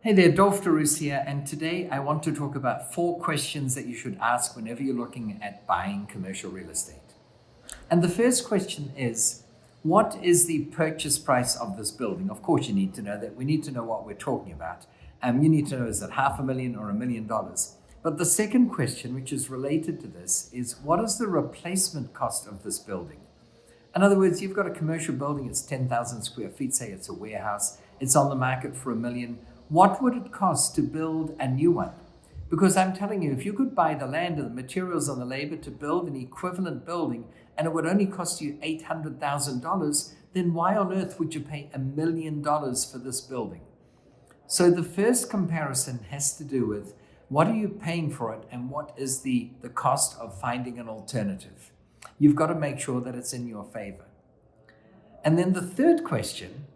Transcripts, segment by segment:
Hey there, Dolf de Roos here, and today I want to talk about 4 questions that you should ask whenever you're looking at buying commercial real estate. And the first question is, what is the purchase price of this building? Of course, you need to know that. We need to know what we're talking about. You need to know, is it $500,000 or $1 million? But the second question, which is related to this, is what is the replacement cost of this building? In other words, you've got a commercial building, it's 10,000 square feet, say it's a warehouse, it's on the market for $1 million. What would it cost to build a new one? Because I'm telling you, if you could buy the land and the materials and the labor to build an equivalent building and it would only cost you $800,000, then why on earth would you pay $1 million for this building? So the first comparison has to do with what are you paying for it and what is the cost of finding an alternative. You've got to make sure that it's in your favor. And then the third question,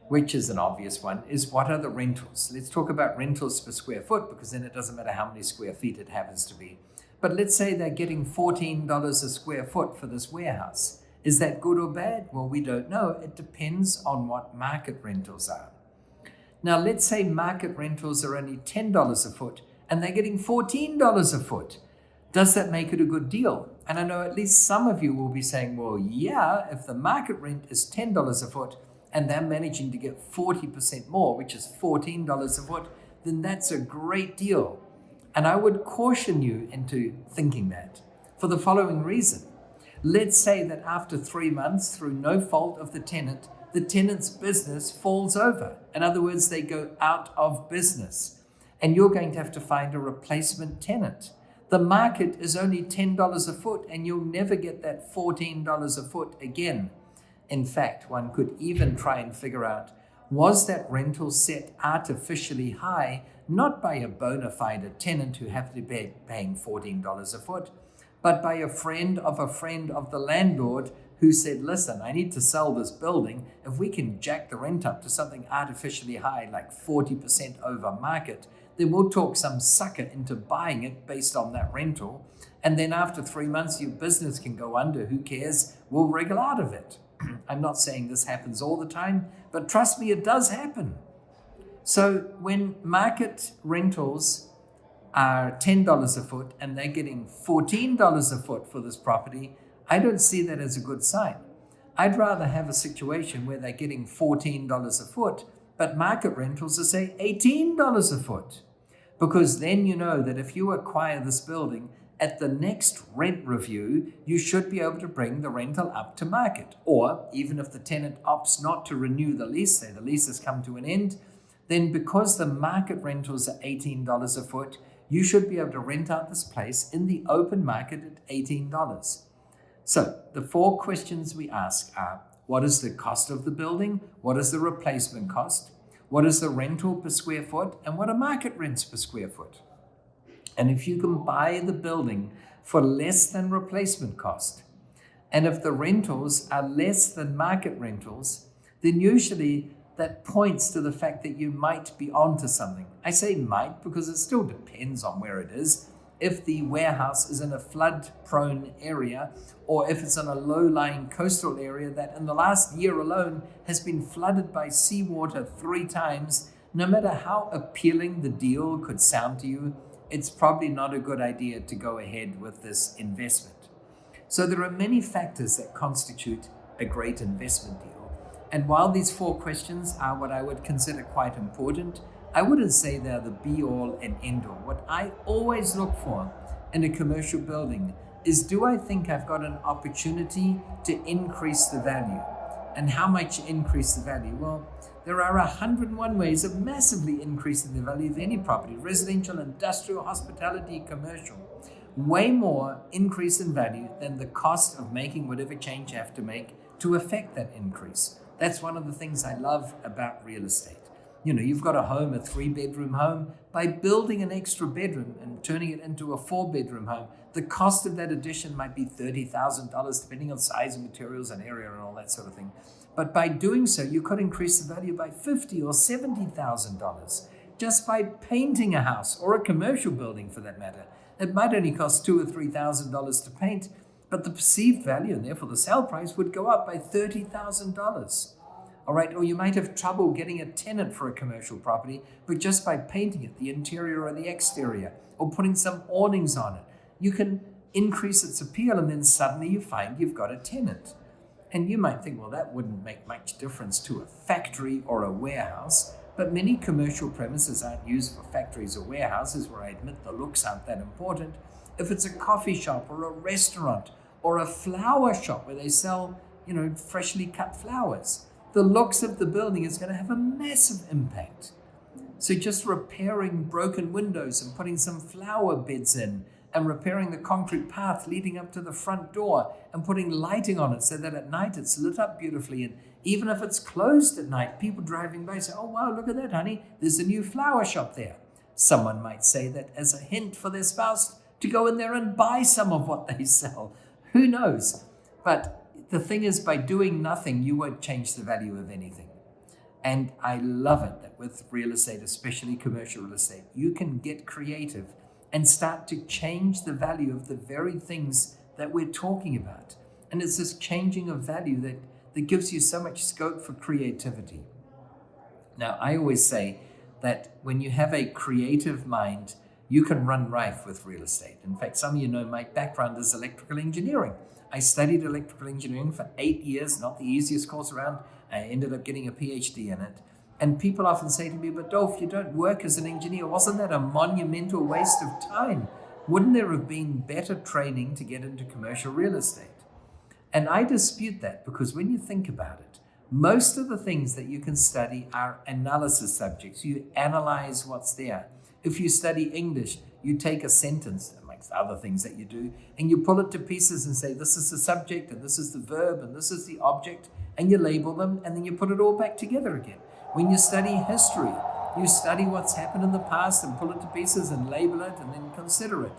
which is an obvious one, is what are the rentals? Let's talk about rentals per square foot, because then it doesn't matter how many square feet it happens to be. But let's say they're getting $14 a square foot for this warehouse. Is that good or bad? Well, we don't know. It depends on what market rentals are. Now, let's say market rentals are only $10 a foot and they're getting $14 a foot. Does that make it a good deal? And I know at least some of you will be saying, well, yeah, if the market rent is $10 a foot, and they're managing to get 40% more, which is $14 a foot, then that's a great deal. And I would caution you into thinking that for the following reason. Let's say that after 3 months, through no fault of the tenant's business falls over. In other words, they go out of business, and you're going to have to find a replacement tenant. The market is only $10 a foot, and you'll never get that $14 a foot again. In fact, one could even try and figure out, was that rental set artificially high, not by a bona fide tenant who happened to be paying $14 a foot, but by a friend of the landlord who said, listen, I need to sell this building. If we can jack the rent up to something artificially high, like 40% over market, then we'll talk some sucker into buying it based on that rental. And then after 3 months, your business can go under. Who cares? We'll wriggle out of it. I'm not saying this happens all the time, but trust me, it does happen. So when market rentals are $10 a foot and they're getting $14 a foot for this property, I don't see that as a good sign. I'd rather have a situation where they're getting $14 a foot, but market rentals are, say, $18 a foot. Because then you know that if you acquire this building, at the next rent review, you should be able to bring the rental up to market. Or even if the tenant opts not to renew the lease, say the lease has come to an end, then because the market rentals are $18 a foot, you should be able to rent out this place in the open market at $18. So the 4 questions we ask are, what is the cost of the building? What is the replacement cost? What is the rental per square foot? And what are market rents per square foot? And if you can buy the building for less than replacement cost, and if the rentals are less than market rentals, then usually that points to the fact that you might be onto something. I say might because it still depends on where it is. If the warehouse is in a flood-prone area, or if it's in a low-lying coastal area that in the last year alone has been flooded by seawater 3 times, no matter how appealing the deal could sound to you, it's probably not a good idea to go ahead with this investment. So there are many factors that constitute a great investment deal. And while these 4 questions are what I would consider quite important, I wouldn't say they're the be-all and end-all. What I always look for in a commercial building is, do I think I've got an opportunity to increase the value? And how much increase the value? Well, there are 101 ways of massively increasing the value of any property, residential, industrial, hospitality, commercial. Way more increase in value than the cost of making whatever change you have to make to affect that increase. That's one of the things I love about real estate. You know, you've got a home, a 3-bedroom home. By building an extra bedroom and turning it into a 4-bedroom home, the cost of that addition might be $30,000, depending on size and materials and area and all that sort of thing. But by doing so, you could increase the value by $50,000 or $70,000 just by painting a house, or a commercial building for that matter. It might only cost $2,000 or $3,000 to paint, but the perceived value and therefore the sale price would go up by $30,000. All right, or you might have trouble getting a tenant for a commercial property, but just by painting it, the interior or the exterior, or putting some awnings on it, you can increase its appeal, and then suddenly you find you've got a tenant. And you might think, well, that wouldn't make much difference to a factory or a warehouse, but many commercial premises aren't used for factories or warehouses, where I admit the looks aren't that important. If it's a coffee shop or a restaurant or a flower shop where they sell, freshly cut flowers, the looks of the building is going to have a massive impact. So just repairing broken windows and putting some flower beds in, and repairing the concrete path leading up to the front door and putting lighting on it so that at night it's lit up beautifully. And even if it's closed at night, people driving by say, oh, wow, look at that, honey. There's a new flower shop there. Someone might say that as a hint for their spouse to go in there and buy some of what they sell. Who knows? But the thing is, by doing nothing, you won't change the value of anything. And I love it that with real estate, especially commercial real estate, you can get creative and start to change the value of the very things that we're talking about. And it's this changing of value that gives you so much scope for creativity. Now, I always say that when you have a creative mind, you can run rife with real estate. In fact, some of you know my background is electrical engineering. I studied electrical engineering for 8 years, not the easiest course around. I ended up getting a PhD in it. And people often say to me, but Dolf, you don't work as an engineer. Wasn't that a monumental waste of time? Wouldn't there have been better training to get into commercial real estate? And I dispute that, because when you think about it, most of the things that you can study are analysis subjects. You analyze what's there. If you study English, you take a sentence, amongst other things that you do, and you pull it to pieces and say, this is the subject, and this is the verb, and this is the object, and you label them, and then you put it all back together again. When you study history, you study what's happened in the past and pull it to pieces and label it and then consider it.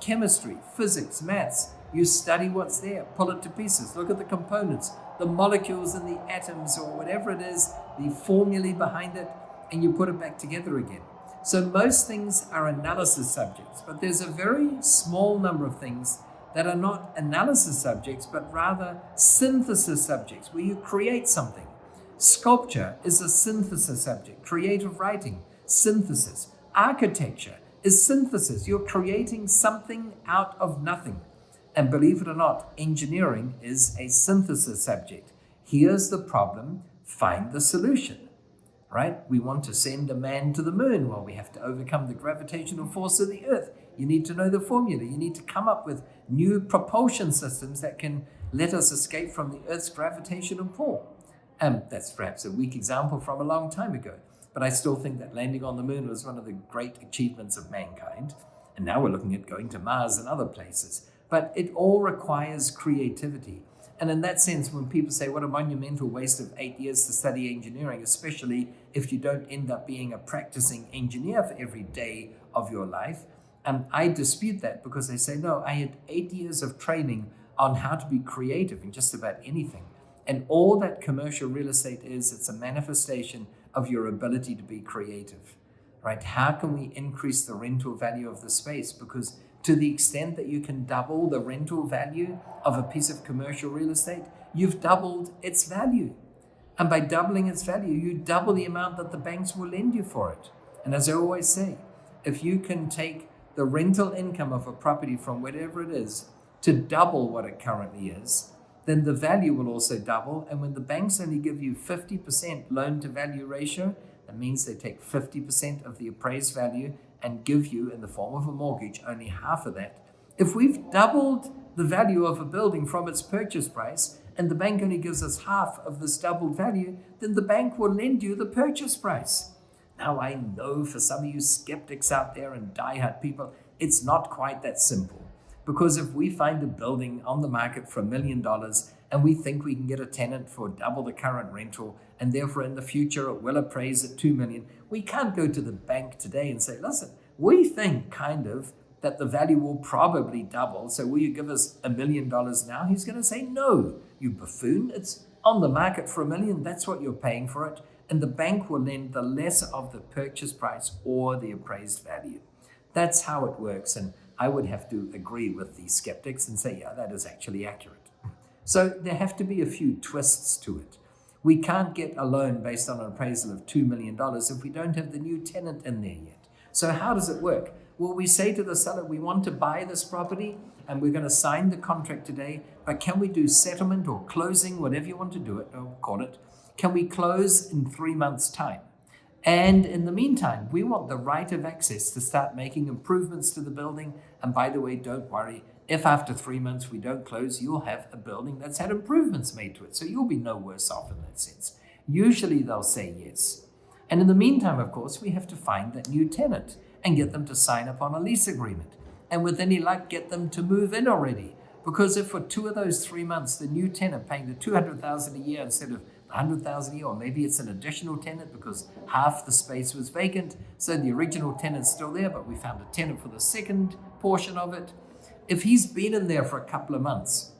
Chemistry, physics, maths, you study what's there, pull it to pieces, look at the components, the molecules and the atoms or whatever it is, the formulae behind it, and you put it back together again. So most things are analysis subjects, but there's a very small number of things that are not analysis subjects, but rather synthesis subjects, where you create something. Sculpture is a synthesis subject. Creative writing, synthesis. Architecture is synthesis. You're creating something out of nothing. And believe it or not, engineering is a synthesis subject. Here's the problem, find the solution, right? We want to send a man to the moon. Well, we have to overcome the gravitational force of the earth. You need to know the formula. You need to come up with new propulsion systems that can let us escape from the earth's gravitational pull. That's perhaps a weak example from a long time ago, but I still think that landing on the moon was one of the great achievements of mankind. And now we're looking at going to Mars and other places. But it all requires creativity. And in that sense, when people say, what a monumental waste of 8 years to study engineering, especially if you don't end up being a practicing engineer for every day of your life, I dispute that, because they say, no, I had 8 years of training on how to be creative in just about anything. And all that commercial real estate is, it's a manifestation of your ability to be creative, right? How can we increase the rental value of the space? Because to the extent that you can double the rental value of a piece of commercial real estate, you've doubled its value. And by doubling its value, you double the amount that the banks will lend you for it. And as I always say, if you can take the rental income of a property from whatever it is to double what it currently is, then the value will also double. And when the banks only give you 50% loan to value ratio, that means they take 50% of the appraised value and give you, in the form of a mortgage, only half of that. If we've doubled the value of a building from its purchase price, and the bank only gives us half of this doubled value, then the bank will lend you the purchase price. Now, I know for some of you skeptics out there and diehard people, it's not quite that simple. Because if we find a building on the market for $1 million and we think we can get a tenant for double the current rental, and therefore in the future it will appraise at $2 million, we can't go to the bank today and say, listen, we think kind of that the value will probably double, so will you give us $1 million now? He's going to say, no, you buffoon. It's on the market for $1 million. That's what you're paying for it. And the bank will lend the lesser of the purchase price or the appraised value. That's how it works. And I would have to agree with the skeptics and say, yeah, that is actually accurate. So there have to be a few twists to it. We can't get a loan based on an appraisal of $2 million if we don't have the new tenant in there yet. So how does it work? Well, we say to the seller, we want to buy this property and we're going to sign the contract today, but can we do settlement or closing, whatever you want to do it, or call it, can we close in 3 months' time? And in the meantime, we want the right of access to start making improvements to the building. And by the way, don't worry, if after 3 months we don't close, you'll have a building that's had improvements made to it. So you'll be no worse off in that sense. Usually they'll say yes. And in the meantime, of course, we have to find that new tenant and get them to sign up on a lease agreement. And with any luck, get them to move in already. Because if for 2 of those 3 months, the new tenant paying the $200,000 a year instead of $100,000 a year, or maybe it's an additional tenant because half the space was vacant, so the original tenant's still there, but we found a tenant for the second portion of it. If he's been in there for a couple of months,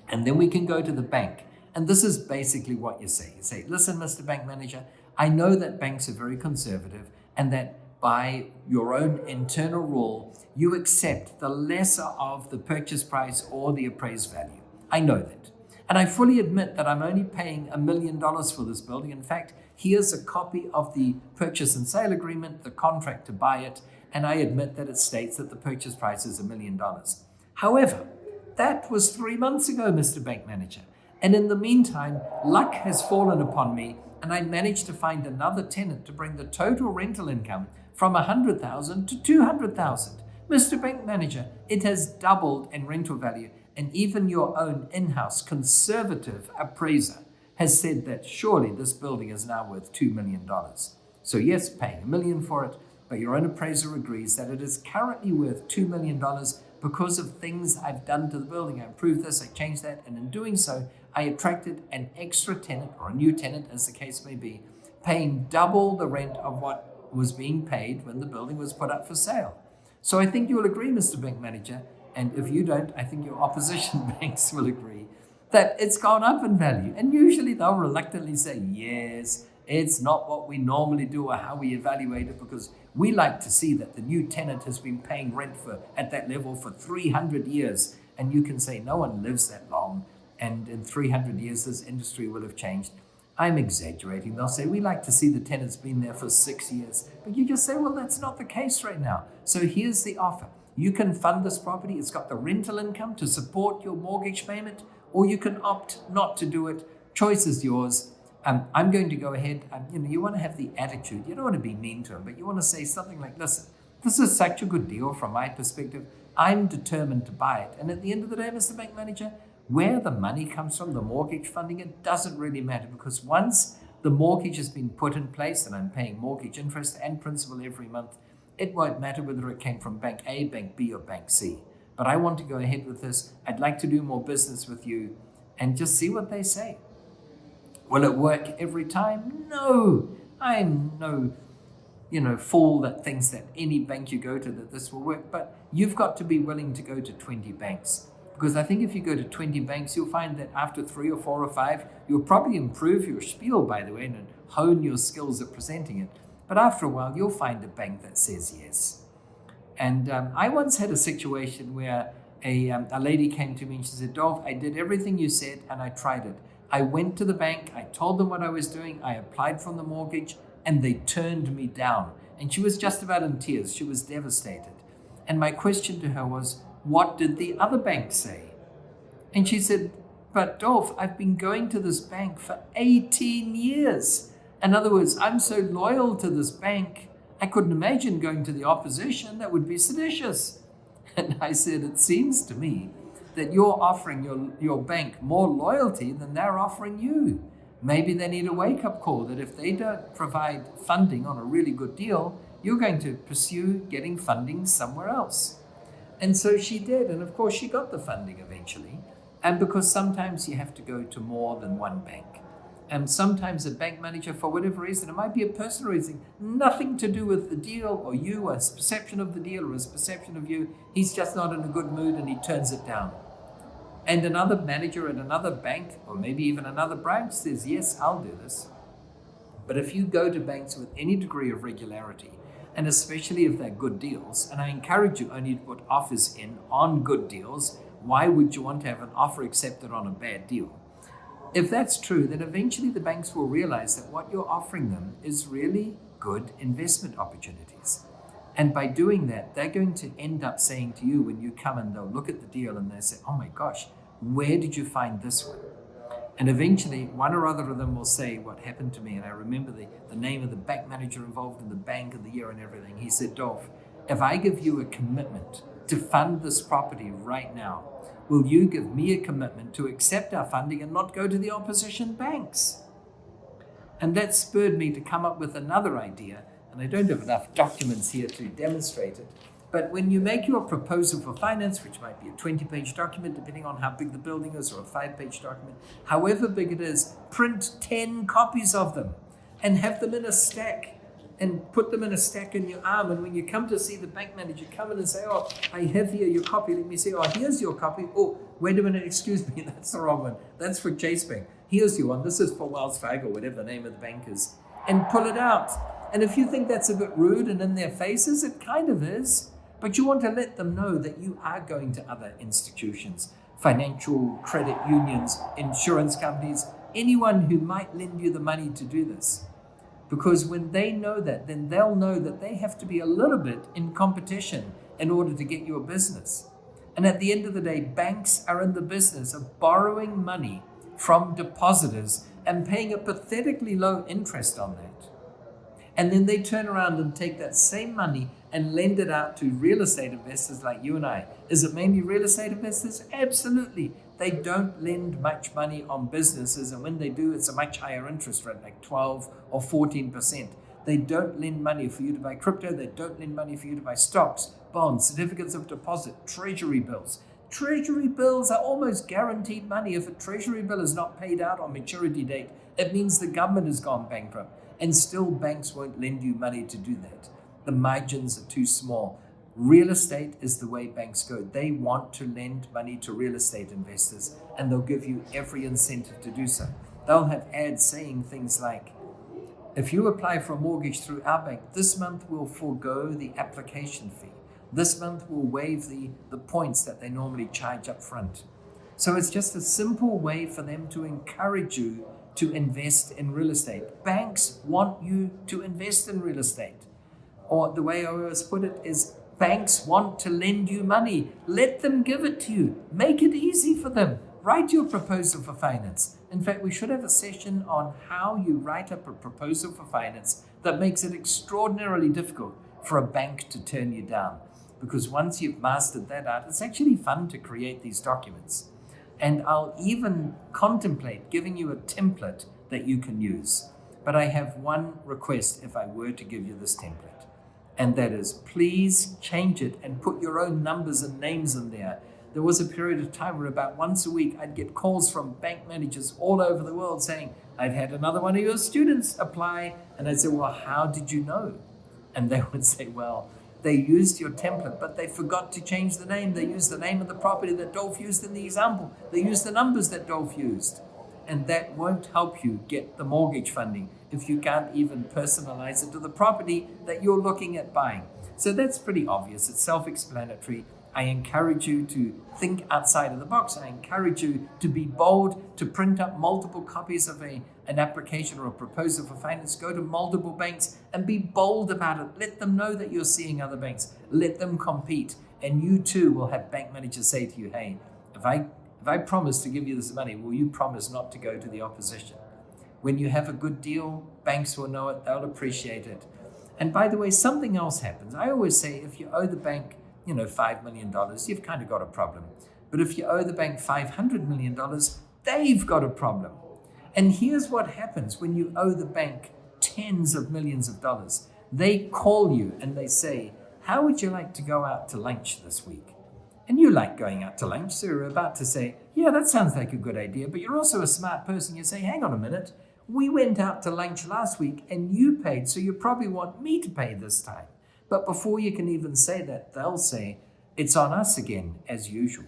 and then we can go to the bank, and this is basically what you say. You say, listen, Mr. Bank Manager, I know that banks are very conservative and that by your own internal rule, you accept the lesser of the purchase price or the appraised value. I know that. And I fully admit that I'm only paying $1 million for this building. In fact, here's a copy of the purchase and sale agreement, the contract to buy it, and I admit that it states that the purchase price is $1 million. However, that was 3 months ago, Mr. Bank Manager. And in the meantime, luck has fallen upon me, and I managed to find another tenant to bring the total rental income from $100,000 to $200,000. Mr. Bank Manager, it has doubled in rental value. And even your own in-house conservative appraiser has said that surely this building is now worth $2 million. So yes, paying $1 million for it, but your own appraiser agrees that it is currently worth $2 million because of things I've done to the building. I improved this, I changed that, and in doing so, I attracted an extra tenant or a new tenant, as the case may be, paying double the rent of what was being paid when the building was put up for sale. So I think you'll agree, Mr. Bank Manager, and if you don't, I think your opposition banks will agree that it's gone up in value. And usually they'll reluctantly say, yes, it's not what we normally do or how we evaluate it, because we like to see that the new tenant has been paying rent for at that level for 300 years. And you can say no one lives that long. And in 300 years, this industry will have changed. I'm exaggerating. They'll say, we like to see the tenant's been there for 6 years. But you just say, well, that's not the case right now. So here's the offer. You can fund this property. It's got the rental income to support your mortgage payment, or you can opt not to do it. Choice is yours. I'm going to go ahead. You want to have the attitude. You don't want to be mean to him, but you want to say something like, listen, this is such a good deal from my perspective. I'm determined to buy it. And at the end of the day, Mr. Bank Manager, where the money comes from, the mortgage funding, it doesn't really matter, because once the mortgage has been put in place and I'm paying mortgage interest and principal every month, it won't matter whether it came from Bank A, Bank B, or Bank C. But I want to go ahead with this. I'd like to do more business with you and just see what they say. Will it work every time? No. I'm no, fool that thinks that any bank you go to that this will work. But you've got to be willing to go to 20 banks. Because I think if you go to 20 banks, you'll find that after 3 or 4 or 5, you'll probably improve your spiel, by the way, and hone your skills at presenting it. But after a while, you'll find a bank that says yes. And I once had a situation where a lady came to me and she said, Dolf, I did everything you said and I tried it. I went to the bank, I told them what I was doing, I applied for the mortgage, and they turned me down. And she was just about in tears. She was devastated. And my question to her was, what did the other bank say? And she said, but Dolf, I've been going to this bank for 18 years. In other words, I'm so loyal to this bank, I couldn't imagine going to the opposition. That would be seditious. And I said, it seems to me that you're offering your bank more loyalty than they're offering you. Maybe they need a wake-up call that if they don't provide funding on a really good deal, you're going to pursue getting funding somewhere else. And so she did. And of course, she got the funding eventually. And because sometimes you have to go to more than one bank. And sometimes a bank manager, for whatever reason, it might be a personal reason, nothing to do with the deal or you, or his perception of the deal or his perception of you. He's just not in a good mood and he turns it down. And another manager at another bank, or maybe even another branch, says, yes, I'll do this. But if you go to banks with any degree of regularity, and especially if they're good deals, and I encourage you only to put offers in on good deals, why would you want to have an offer accepted on a bad deal? If that's true, then eventually the banks will realize that what you're offering them is really good investment opportunities. And by doing that, they're going to end up saying to you when you come and they'll look at the deal and they'll say, oh my gosh, where did you find this one? And eventually one or other of them will say what happened to me. And I remember the name of the bank manager involved in the bank and the year and everything. He said, Dolf, if I give you a commitment to fund this property right now, will you give me a commitment to accept our funding and not go to the opposition banks? And that spurred me to come up with another idea. And I don't have enough documents here to demonstrate it. But when you make your proposal for finance, which might be a 20-page document, depending on how big the building is, or a 5-page document, however big it is, print 10 copies of them and have them in a stack and put them in a stack in your arm. And when you come to see the bank manager, come in and say, oh, I have here your copy. Let me say, oh, here's your copy. Oh, wait a minute, excuse me, that's the wrong one. That's for Chase Bank. Here's your one. This is for Wells Fargo, whatever the name of the bank is. And pull it out. And if you think that's a bit rude and in their faces, it kind of is. But you want to let them know that you are going to other institutions, financial credit unions, insurance companies, anyone who might lend you the money to do this. Because when they know that, then they'll know that they have to be a little bit in competition in order to get your business. And at the end of the day, banks are in the business of borrowing money from depositors and paying a pathetically low interest on that. And then they turn around and take that same money and lend it out to real estate investors like you and I. Is it mainly real estate investors? Absolutely. They don't lend much money on businesses, and when they do, it's a much higher interest rate, like 12 or 14%. They don't lend money for you to buy crypto. They don't lend money for you to buy stocks, bonds, certificates of deposit, treasury bills. Treasury bills are almost guaranteed money. If a treasury bill is not paid out on maturity date, it means the government has gone bankrupt. And still banks won't lend you money to do that. The margins are too small. Real estate is the way banks go. They want to lend money to real estate investors, and they'll give you every incentive to do so. They'll have ads saying things like, if you apply for a mortgage through our bank, this month we'll forego the application fee. This month we'll waive the points that they normally charge up front. So it's just a simple way for them to encourage you to invest in real estate. Banks want you to invest in real estate. Or the way I always put it is, banks want to lend you money. Let them give it to you. Make it easy for them. Write your proposal for finance. In fact, we should have a session on how you write up a proposal for finance that makes it extraordinarily difficult for a bank to turn you down. Because once you've mastered that art, it's actually fun to create these documents. And I'll even contemplate giving you a template that you can use. But I have one request if I were to give you this template. And that is, please change it and put your own numbers and names in there. There was a period of time where about once a week I'd get calls from bank managers all over the world saying, I've had another one of your students apply. And I'd say, well, how did you know? And they would say, well, they used your template, but they forgot to change the name. They used the name of the property that Dolf used in the example. They used the numbers that Dolf used. And that won't help you get the mortgage funding if you can't even personalize it to the property that you're looking at buying. So that's pretty obvious. It's self-explanatory. I encourage you to think outside of the box. I encourage you to be bold, to print up multiple copies of an application or a proposal for finance. Go to multiple banks and be bold about it. Let them know that you're seeing other banks. Let them compete. And you too will have bank managers say to you, hey, if I promise to give you this money, will you promise not to go to the opposition? When you have a good deal, banks will know it. They'll appreciate it. And by the way, something else happens. I always say if you owe the bank $5 million, you've kind of got a problem. But if you owe the bank $500 million, they've got a problem. And here's what happens when you owe the bank tens of millions of dollars. They call you and they say, how would you like to go out to lunch this week? And you like going out to lunch, so you're about to say, yeah, that sounds like a good idea, but you're also a smart person. You say, hang on a minute, we went out to lunch last week and you paid, so you probably want me to pay this time. But before you can even say that, they'll say, it's on us again, as usual.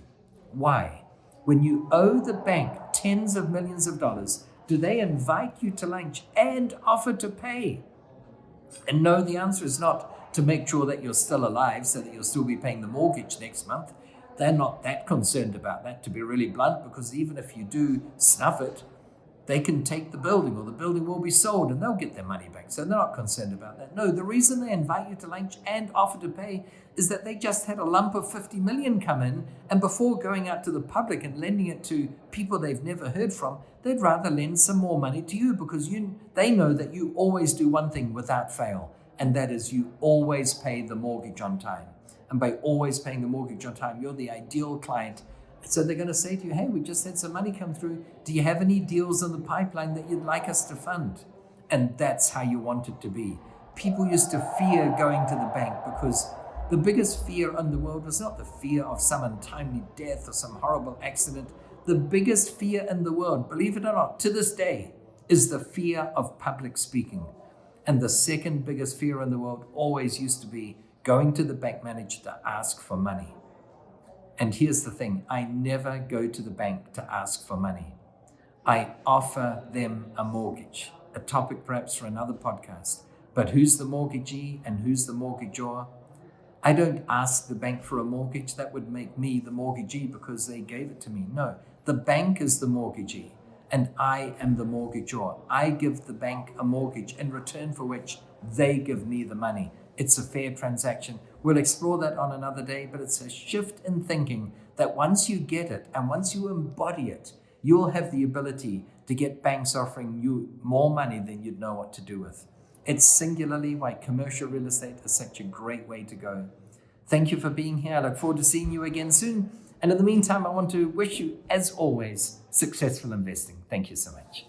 Why? When you owe the bank tens of millions of dollars, do they invite you to lunch and offer to pay? And no, the answer is not to make sure that you're still alive so that you'll still be paying the mortgage next month. They're not that concerned about that, to be really blunt, because even if you do snuff it, they can take the building or the building will be sold and they'll get their money back. So they're not concerned about that. No, the reason they invite you to lunch and offer to pay is that they just had a lump of 50 million come in, and before going out to the public and lending it to people they've never heard from, they'd rather lend some more money to you because they know that you always do one thing without fail, and that is you always pay the mortgage on time. And by always paying the mortgage on time, you're the ideal client. So they're going to say to you, hey, we just had some money come through. Do you have any deals in the pipeline that you'd like us to fund? And that's how you want it to be. People used to fear going to the bank because the biggest fear in the world was not the fear of some untimely death or some horrible accident. The biggest fear in the world, believe it or not, to this day, is the fear of public speaking. And the second biggest fear in the world always used to be going to the bank manager to ask for money. And here's the thing, I never go to the bank to ask for money. I offer them a mortgage, a topic perhaps for another podcast. But who's the mortgagee and who's the mortgagor? I don't ask the bank for a mortgage. That would make me the mortgagee because they gave it to me. No, the bank is the mortgagee and I am the mortgagor. I give the bank a mortgage in return for which they give me the money. It's a fair transaction. We'll explore that on another day, but it's a shift in thinking that once you get it and once you embody it, you'll have the ability to get banks offering you more money than you'd know what to do with. It's singularly why commercial real estate is such a great way to go. Thank you for being here. I look forward to seeing you again soon. And in the meantime, I want to wish you, as always, successful investing. Thank you so much.